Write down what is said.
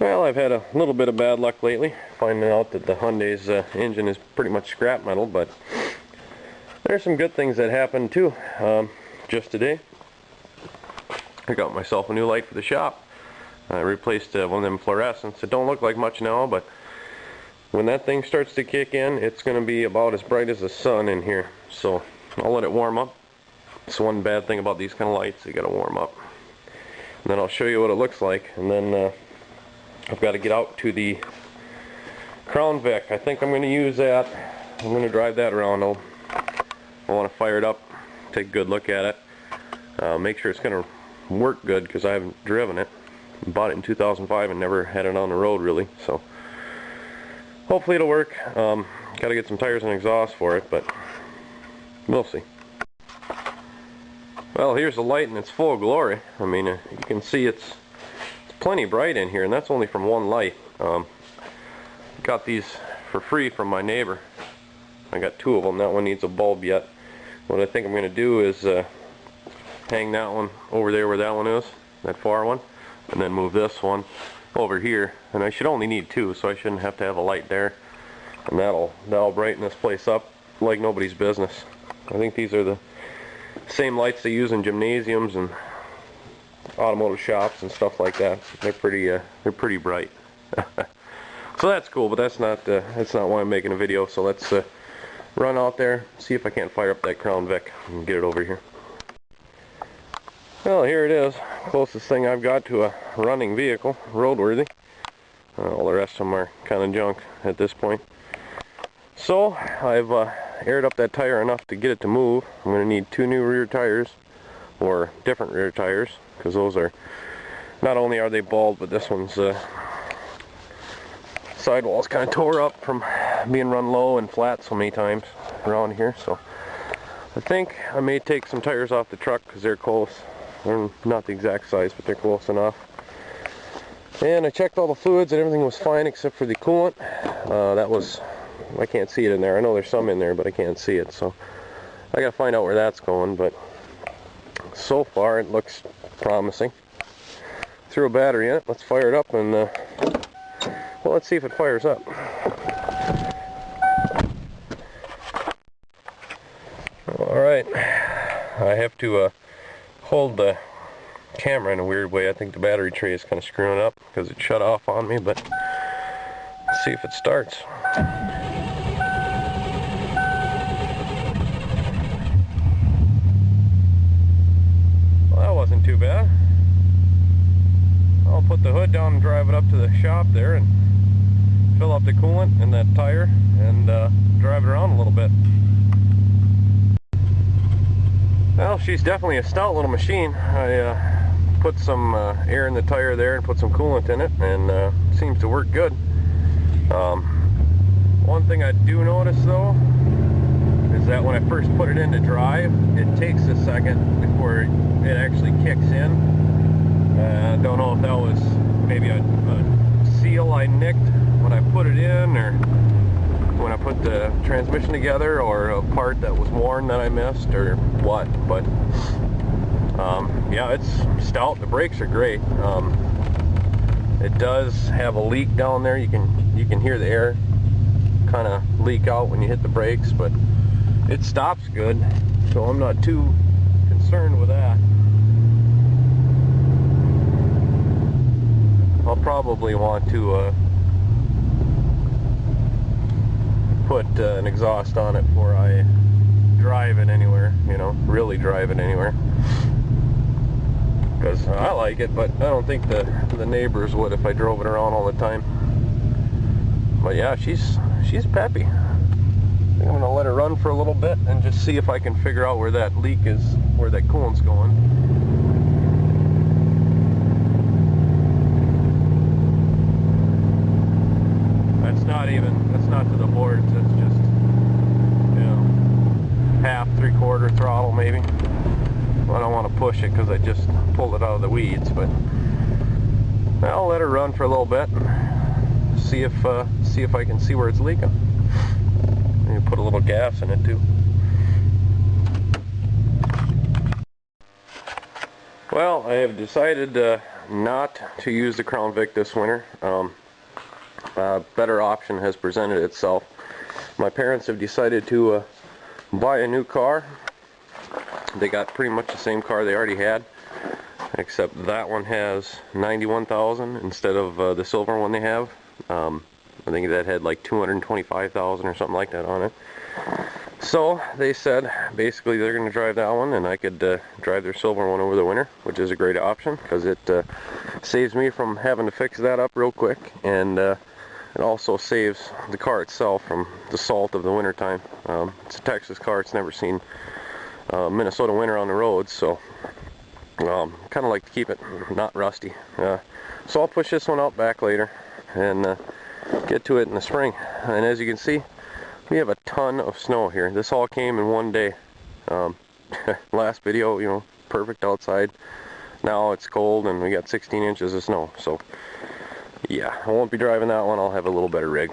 Well, I've had a little bit of bad luck lately, finding out that the Hyundai's engine is pretty much scrap metal, but there's some good things that happened too. Just today, I got myself a new light for the shop. I replaced one of them fluorescents. It don't look like much now, but when that thing starts to kick in, it's going to be about as bright as the sun in here. So I'll let it warm up. It's one bad thing about these kind of lights, they got to warm up. And then I'll show you what it looks like, and then I've got to get out to the Crown Vic. I think I'm going to use that. I'm going to drive that around. I want to fire it up, take a good look at it, make sure it's going to work good, because I haven't driven it. I bought it in 2005 and never had it on the road really, so hopefully it'll work. Got to get some tires and exhaust for it, but we'll see. Well, here's the light in its full glory. I mean, you can see it's plenty bright in here, and that's only from one light. Got these for free from my neighbor. I got two of them. That one needs a bulb yet. What I think I'm going to do is hang that one over there where that one is, that far one, and then move this one over here. And I should only need two, so I shouldn't have to have a light there. And that'll brighten this place up like nobody's business. I think these are the same lights they use in gymnasiums and automotive shops and stuff like that. They're pretty bright. So that's cool, but that's not why I'm making a video. So let's run out there, see if I can't fire up that Crown Vic and get it over here. Well, here it is, closest thing I've got to a running vehicle, roadworthy. All the rest of them are kind of junk at this point. So I've aired up that tire enough to get it to move. I'm going to need two new rear tires, or different rear tires, because those are, not only are they bald, but this one's sidewall's kind of tore up from being run low and flat so many times around here. So I think I may take some tires off the truck because they're close. They're not the exact size, but they're close enough. And I checked all the fluids and everything was fine except for the coolant. That was, I can't see it in there. I know there's some in there, but I can't see it, so I gotta find out where that's going. But so far it looks promising. Threw a battery in it. Let's fire it up and well, let's see if it fires up. Alright, I have to hold the camera in a weird way. I think the battery tray is kind of screwing up because it shut off on me, but let's see if it starts. Well, that wasn't too bad. I'll put the hood down and drive it up to the shop there and fill up the coolant in that tire and drive it around a little bit. Well, she's definitely a stout little machine. I put some air in the tire there and put some coolant in it, and it seems to work good. One thing I do notice though is that when I first put it in to drive, it takes a second before it actually kicks in. I don't know if that was maybe a seal I nicked when I put it in, or when I put the transmission together, or a part that was worn that I missed, or what. But yeah, it's stout. The brakes are great. It does have a leak down there. You can hear the air kind of leak out when you hit the brakes, but it stops good, so I'm not too concerned with that. I'll probably want to put an exhaust on it before I drive it anywhere, you know, really drive it anywhere, because I like it, but I don't think the neighbors would if I drove it around all the time. But yeah, she's peppy. I think I'm gonna let her run for a little bit and just see if I can figure out where that leak is, where that coolant's going. That's not to the boards, that's just, you know, half, 3/4 throttle maybe. I don't want to push it because I just pulled it out of the weeds, but I'll let her run for a little bit and see if I can see where it's leaking. Maybe put a little gas in it too. Well, I have decided not to use the Crown Vic this winter. A better option has presented itself. My parents have decided to buy a new car. They got pretty much the same car they already had, except that one has 91,000 instead of the silver one they have. I think that had like 225,000 or something like that on it. So they said basically they're going to drive that one, and I could drive their silver one over the winter, which is a great option because it saves me from having to fix that up real quick, and it also saves the car itself from the salt of the winter time. It's a Texas car. It's never seen Minnesota winter on the roads, so kind of like to keep it not rusty. So I'll push this one out back later and get to it in the spring. And as you can see, we have a ton of snow here. This all came in one day. Last video, you know, perfect outside. Now it's cold and we got 16 inches of snow. So yeah, I won't be driving that one. I'll have a little better rig.